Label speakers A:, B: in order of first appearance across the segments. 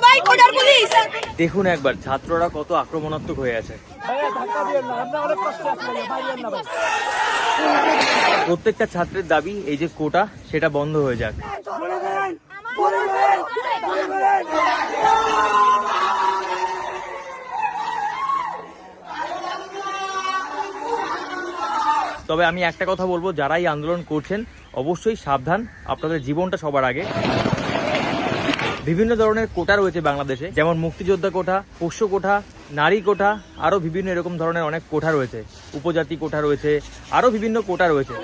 A: সবাই কোটার পুলিশ।
B: দেখুন একবার ছাত্ররা কত আক্রমণাত্মক হয়ে আছে। প্রত্যেকটা ছাত্রের দাবি এই যে কোটা সেটা বন্ধ হয়ে যাক। তবে আমি একটা কথা বলবো, যারাই আন্দোলন করছেন অবশ্যই সাবধান, আপনাদের জীবনটা সবার আগে। বিভিন্ন ধরনের কোটা রয়েছে বাংলাদেশে, যেমন মুক্তিযোদ্ধা কোটা, পোষ্য কোটা, নারী কোটা, আরো বিভিন্ন এরকম ধরনের অনেক কোটা রয়েছে, উপজাতি কোটা রয়েছে, আরো বিভিন্ন কোটা রয়েছে।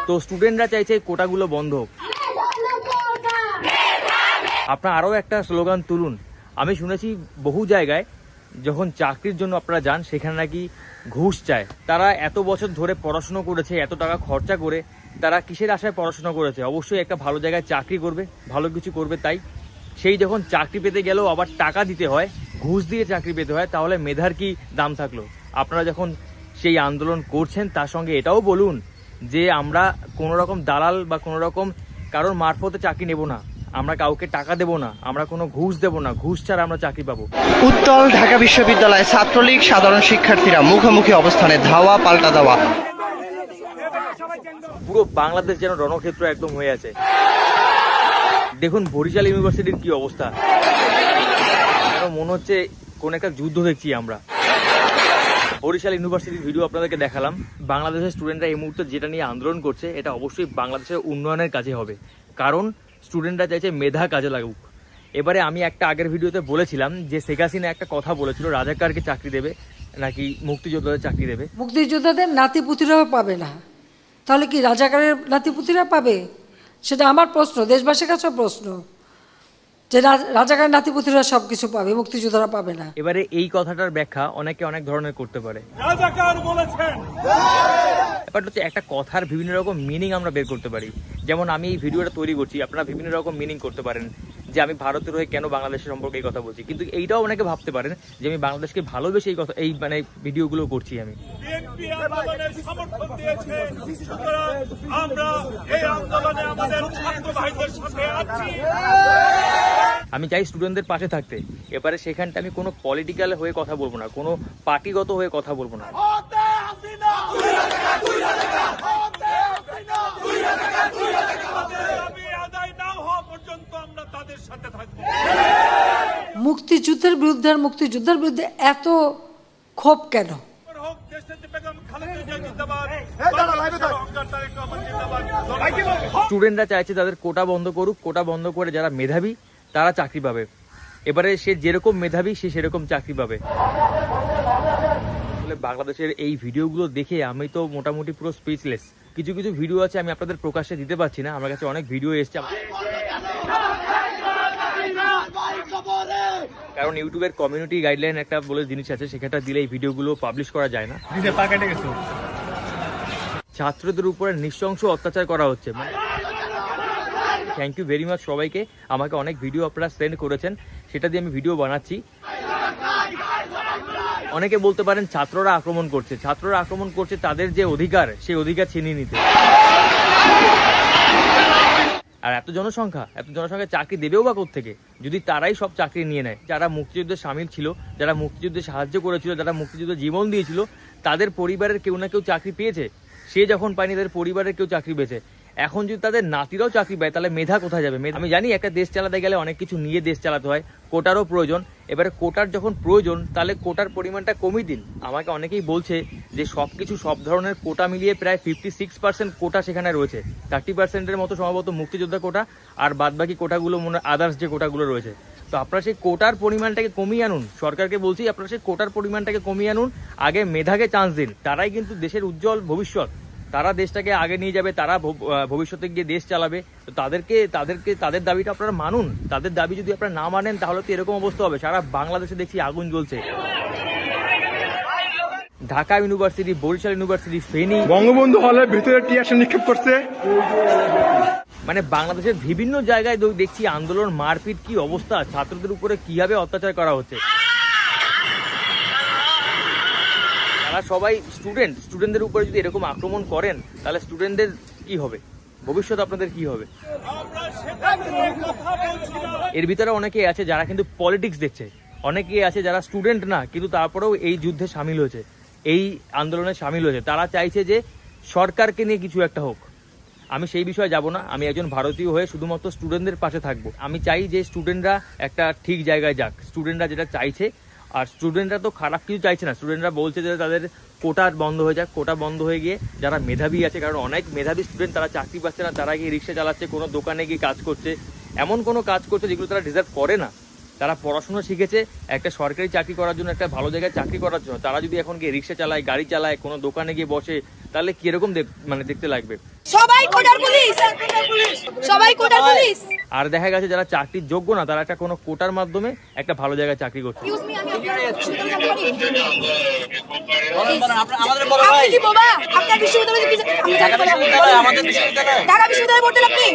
B: তো স্টুডেন্টরা চাইছে কোটাগুলো বন্ধ হোক। আপনারা আরো একটা স্লোগান তুলুন। আমি শুনেছি বহু জায়গায় যখন চাকরির জন্য আপনারা যান সেখানে নাকি ঘুষ চায়। তারা এত বছর ধরে পড়াশোনা করেছে, এত টাকা খরচা করে তারা কিসের আশায় পড়াশোনা করেছে? অবশ্যই একটা ভালো জায়গায় চাকরি করবে, ভালো কিছু করবে। তাই সেই যখন চাকরি পেতে গেলেও আবার টাকা দিতে হয়, ঘুষ দিয়ে চাকরি পেতে হয়, তাহলে মেধার কি দাম থাকলো? আপনারা যখন সেই আন্দোলন করছেন তার সঙ্গে এটাও বলুন যে আমরা কোনো রকম দালাল বা কোনো রকম কারোর মারফতে চাকরি নেব না, আমরা কাউকে টাকা দেব না, আমরা কোনো ঘুষ দেব না, ঘুষ ছাড়া আমরা চাকরি পাবো।
C: উত্তল ঢাকা বিশ্ববিদ্যালয় ছাত্রলীগ সাধারণ শিক্ষার্থীরা মুখোমুখি অবস্থানে ধাওয়া পাল্টা দেওয়া।
B: পুরো বাংলাদেশ যেন রণক্ষেত্র একদম হয়ে আছে। দেখুন বরিশাল ইউনিভার্সিটির কি অবস্থা, মনে হচ্ছে কোন একটা যুদ্ধ দেখছি আমরা। বরিশাল ইউনিভার্সিটির ভিডিও আপনাদেরকে দেখালাম। বাংলাদেশের স্টুডেন্টরা এই মুহূর্তে যেটা নিয়ে আন্দোলন করছে এটা অবশ্যই বাংলাদেশের উন্নয়নের কাজে হবে, কারণ স্টুডেন্টরা চাইছে মেধা কাজে লাগুক। এবারে আমি একটা আগের ভিডিওতে বলেছিলাম যে শেখ হাসিনা একটা কথা বলেছিল, রাজাকারকে চাকরি দেবে নাকি মুক্তিযোদ্ধাদের চাকরি দেবে।
D: মুক্তিযোদ্ধাদের নাতিপুতিরাও পাবে না, তাহলে কি রাজাকারের নাতিপুতিরা পাবে? সেটা আমার প্রশ্ন, দেশবাসীর কাছেও প্রশ্ন, যে রাজাকারের নাতিপুতিরা সব কিছু পাবে, মুক্তিযোদ্ধারা পাবে না।
B: এবারে এই কথাটার ব্যাখ্যা অনেকে অনেক ধরনের করতে পারে।
E: রাজাকার বলেছেন,
B: ব্যাপারটা হচ্ছে একটা কথার বিভিন্ন রকম মিনিং আমরা বের করতে পারি। যেমন আমি এই ভিডিওটা তৈরি করছি, আপনারা বিভিন্ন রকম মিনিং করতে পারেন যে আমি ভারতের হয়ে কেন বাংলাদেশের সম্পর্কে এই কথা বলছি, কিন্তু এইটাও অনেকে ভাবতে পারেন যে আমি বাংলাদেশকে ভালোবেসে এই কথা, এই মানে ভিডিওগুলো করছি আমি।
E: বিএনপি আন্দোলনের সমর্থন দিয়েছে, সুতরাং আমরা এই আন্দোলনে আমাদের ছাত্র ভাইদের সাথে আছি।
B: আমি চাই স্টুডেন্টদের পাশে থাকতে। এবারে সেখানটা আমি কোনো পলিটিক্যাল হয়ে কথা বলবো না, কোনো পার্টিগত হয়ে কথা বলবো না।
D: মুক্তিযুদ্ধের বিরুদ্ধে আর মুক্তিযুদ্ধের বিরুদ্ধে এত ক্ষোভ কেন?
B: স্টুডেন্টরা চাইছে তাদের কোটা বন্ধ করুক, কোটা বন্ধ করে যারা মেধাবী তারা চাকরি পাবে। এবারে সে যেরকম মেধাবী সে সেরকম চাকরি পাবে। বাংলাদেশের এই ভিডিওগুলো দেখে আমি তো মোটামুটি পুরো স্পিচলেস। কিছু কিছু ভিডিও আছে আমি আপনাদের প্রকাশ্যে দিতে পারছি না, আমার কাছে অনেক ভিডিও এসছে, কারণ ইউটিউবের কমিউনিটি গাইডলাইন একটা বলে জিনিস আছে, সেখানটা দিলে এই ভিডিওগুলো পাবলিশ করা যায় না। ছাত্রদের উপরে নৃশংস অত্যাচার করা হচ্ছে। থ্যাংক ইউ ভেরি মাচ সবাইকে, আমাকে অনেক ভিডিও আপনারা সেন্ড করেছেন, সেটা দিয়ে আমি ভিডিও বানাচ্ছি। অনেকে বলতে পারেন ছাত্ররা আক্রমণ করছে, ছাত্ররা আক্রমণ করছে তাদের যে অধিকার সেই অধিকার ছিনিয়ে নিতে। আর এত জনসংখ্যা চাকরি দেবেও বা কোত্থেকে যদি তারাই সব চাকরি নিয়ে নেয়? যারা মুক্তিযুদ্ধে সামিল ছিল, যারা মুক্তিযুদ্ধে সাহায্য করেছিল, যারা মুক্তিযুদ্ধে জীবন দিয়েছিল, তাদের পরিবারের কেউ না কেউ চাকরি পেয়েছে। সে যখন পায়নি তাদের পরিবারের কেউ চাকরি পেয়েছে। এখন যদি তাদের নাতিরাও চাকরি পায় তাহলে মেধা কোথায় যাবে? আমি জানি একটা দেশ চালাতে গেলে অনেক কিছু নিয়ে দেশ চালাতে হয়, কোটারও প্রয়োজন। এবারে কোটার যখন প্রয়োজন তাহলে কোটার পরিমাণটা কমিয়ে দিন। আমাকে অনেকেই বলছে যে সবকিছু সব ধরনের কোটা মিলিয়ে প্রায় 56% কোটা সেখানে রয়েছে, 30%-এর মতো সম্ভবত মুক্তিযোদ্ধা কোটা, আর বাদবাকি কোটাগুলো মনে আদার্স যে কোটাগুলো রয়েছে। তো আপনারা সেই কোটার পরিমাণটাকে কমিয়ে আনুন। সরকারকে বলছি আপনারা সেই কোটার পরিমাণটাকে কমিয়ে আনুন, আগে মেধাকে চান্স দিন। তারাই কিন্তু দেশের উজ্জ্বল ভবিষ্যৎ, তারা দেশটাকে আগে নিয়ে যাবে, তারা ভবিষ্যতে গিয়ে দেশ চালাবে। তো তাদের দাবিটা আপনারা মানুন। তাদের দাবি যদি আপনারা না মানেন তাহলে তো এরকম অবস্থা হবে। সারা বাংলাদেশে দেখছি আগুন জ্বলছে। ঢাকা ইউনিভার্সিটি, বরিশাল ইউনিভার্সিটি, ফেনী,
F: বঙ্গবন্ধু হলের ভিতরে টিয়ার নিক্ষেপ করছে।
B: মানে বাংলাদেশের বিভিন্ন জায়গায় দেখছি আন্দোলন, মারপিট, কি অবস্থা, ছাত্রদের উপরে কিভাবে অত্যাচার করা হচ্ছে। তারা সবাই স্টুডেন্টদের উপরে যদি এরকম আক্রমণ করেন তাহলে স্টুডেন্টদের কি হবে? ভবিষ্যৎ আপনাদের কি হবে?
E: আমরা সেটা নিয়ে কথা বলছি না।
B: এর ভিতরে অনেকেই আছে যারা কিন্তু পলিটিক্স দেখছে, অনেকেই আছে যারা স্টুডেন্ট না কিন্তু তারপরেও এই যুদ্ধে সামিল হয়েছে, এই আন্দোলনে সামিল হয়েছে। তারা চাইছে যে সরকারকে নিয়ে কিছু একটা হোক। আমি সেই বিষয়ে যাব না, আমি একজন ভারতীয় হয়ে শুধুমাত্র স্টুডেন্টদের পাশে থাকবো। আমি চাই যে স্টুডেন্টরা একটা ঠিক জায়গায় যাক, স্টুডেন্টরা যেটা চাইছে। আর স্টুডেন্টরা তো খারাপ কিছু চাইছে না, স্টুডেন্টরা বলছে যে তাদের কোটা বন্ধ হয়ে যাক। কোটা বন্ধ হয়ে গিয়ে যারা মেধাবী আছে, কারণ অনেক মেধাবী স্টুডেন্ট তারা চাকরি পাচ্ছে না, তারা গিয়ে রিক্সা চালাচ্ছে, কোনো দোকানে গিয়ে কাজ করছে, এমন কোনো কাজ করছে যেগুলো তারা ডিজার্ভ করে না। তারা পড়াশোনা শিখেছে একটা সরকারি চাকরি করার জন্য, একটা ভালো জায়গায় চাকরি করার জন্য। তারা যদি এখন গিয়ে রিক্সা চালায়, গাড়ি চালায়, কোনো দোকানে গিয়ে বসে, তাহলে কিরকম মানে দেখতে লাগবে?
A: সবাই কোটার পুলিশ, সবাই কোটার পুলিশ।
B: আর দেখা গেছে যারা চাকরির যোগ্য না, তারা একটা কোনো কোটার মাধ্যমে একটা ভালো জায়গায় চাকরি করছে।
A: এক্সকিউজ মি, আমি আপনার বিশ্ববিদ্যালয়ে আপনি কি বাবা? আপনার বিশ্ববিদ্যালয়ে ঢাকা বিশ্ববিদ্যালয়ে পড়তেন আপনি?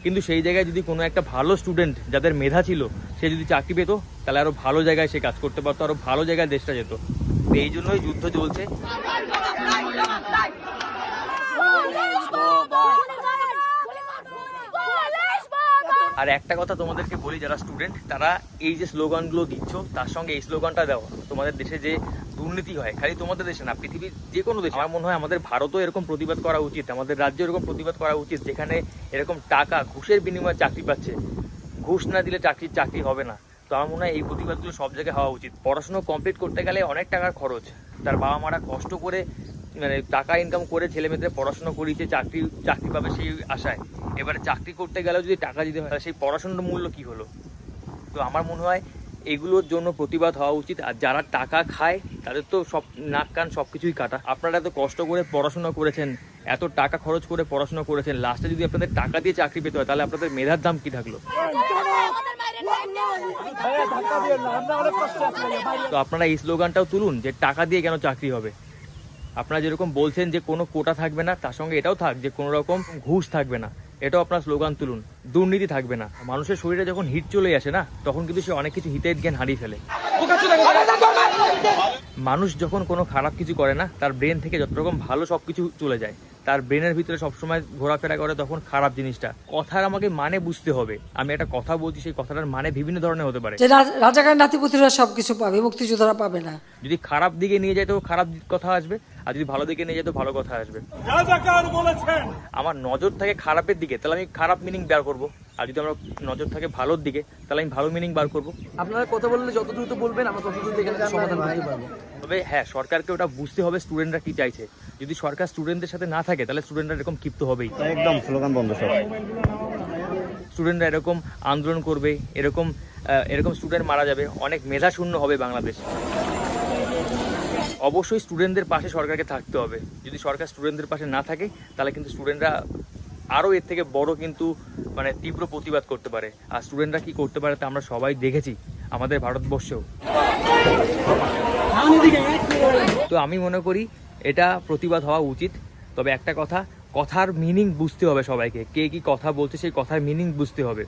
B: কিন্তু সেই জায়গায় যদি কোনো একটা ভালো স্টুডেন্ট যাদের মেধা ছিল, সে যদি চাকরি পেত, তাহলে আরো ভালো জায়গায় সে কাজ করতে পারতো, আরো ভালো জায়গায় দেশটা যেত। তো এই জন্যই যুদ্ধ চলছে। আর একটা কথা তোমাদেরকে বলি, যারা স্টুডেন্ট তারা এই যে স্লোগানগুলো দিচ্ছ, তার সঙ্গে এই স্লোগানটা দেওয়া। তোমাদের দেশে যে দুর্নীতি হয়, খালি তোমাদের দেশে না, পৃথিবীর যে কোনো দেশে, আমার মনে হয় আমাদের ভারতও এরকম প্রতিবাদ করা উচিত, আমাদের রাজ্যে এরকম প্রতিবাদ করা উচিত, যেখানে এরকম টাকা ঘুষের বিনিময়ে চাকরি পাচ্ছে। ঘুষ না দিলে চাকরি হবে না। তো আমার মনে হয় এই প্রতিবাদগুলো সব জায়গায় হওয়া উচিত। পড়াশোনা কমপ্লিট করতে গেলে অনেক টাকার খরচ, তার বাবা মারা কষ্ট করে মানে টাকা ইনকাম করে ছেলে মেয়েদের পড়াশোনা করিয়েছে, চাকরি পাবে সেই আশায়। এবারে চাকরি করতে গেলেও যদি টাকা দিতে হয়, সেই পড়াশোনার মূল্য কি হলো? তো আমার মনে হয় এগুলোর জন্য প্রতিবাদ হওয়া উচিত। আর যারা টাকা খায় তাদের তো সব নাক কান সব কিছুই কাটা। আপনারা এত কষ্ট করে পড়াশোনা করেছেন, এত টাকা খরচ করে পড়াশোনা করেছেন, লাস্টে যদি আপনাদের টাকা দিয়ে চাকরি পেতে হয়, তাহলে আপনাদের মেধার দাম কি থাকলো? তো আপনারা এই স্লোগানটাও তুলুন যে টাকা দিয়ে কেন চাকরি হবে। আপনারা যেরকম বলছেন যে কোনো কোটা থাকবে না, তার সঙ্গে এটাও থাক যে কোনো রকম ঘুষ থাকবে না, এটাও আপনার স্লোগান তুলুন। দুর্নীতি থাকবে না। মানুষের শরীরে যখন হিট চলে আসে না, তখন কিন্তু সে অনেক কিছু হিতের জ্ঞান হারিয়ে ফেলে। মানুষ যখন কোনো খারাপ কিছু করে না, তার ব্রেন থেকে যত রকম ভালো সবকিছু চলে যায়, তার ব্রেনের ভিতরে সবসময় ঘোরাফেরা করে তখন খারাপ জিনিসটা। কথার আমাকে মানে বুঝতে হবে। আমি একটা কথা বলছি, সেই কথাটার মানে বিভিন্ন ধরনের হতে পারে।
D: যে রাজাকার নাতিপুতিরা সবকিছু পাবে, মুক্তিযোদ্ধারা পাবে না।
B: যদি খারাপ দিকে নিয়ে যায় তো খারাপ কথা আসবে, আর যদি ভালো দিকে নিয়ে যায় তো ভালো কথা আসবে।
E: রাজাকার বলেছেন।
B: আমার নজর থাকে খারাপের দিকে, তাহলে আমি খারাপ মিনিং বার করবো। আর যদি আমার নজর থাকে ভালোর দিকে, তাহলে আমি ভালো মিনিং বার করবো।
G: আপনারা কথা বললে যত দ্রুত বলবেন আমরা তত দ্রুত এখানে সমাধান করতে পারবো।
B: তবে হ্যাঁ, সরকারকে ওটা বুঝতে হবে স্টুডেন্টরা কি চাইছে। যদি সরকার স্টুডেন্টদের সাথে না থাকে, তাহলে স্টুডেন্টরা এরকম ক্ষিপ্ত হবেই।
C: একদম স্লোগান বন্ধ সব।
B: স্টুডেন্টরা এরকম আন্দোলন করবে, এরকম স্টুডেন্ট মারা যাবে, অনেক মেধা শূন্য হবে বাংলাদেশ। অবশ্যই স্টুডেন্টদের পাশে সরকারকে থাকতে হবে। যদি সরকার স্টুডেন্টদের পাশে না থাকে, তাহলে কিন্তু স্টুডেন্টরা আরও এর থেকে বড় কিন্তু মানে তীব্র প্রতিবাদ করতে পারে। আর স্টুডেন্টরা কি করতে পারে তা আমরা সবাই দেখেছি আমাদের ভারতবর্ষেও। তো আমি মনে করি এটা প্রতিবাদ হওয়া উচিত। তবে একটা কথার মিনিং বুঝতে হবে সবাইকে। কে কি কথা বলছে সেই কথার মিনিং বুঝতে হবে।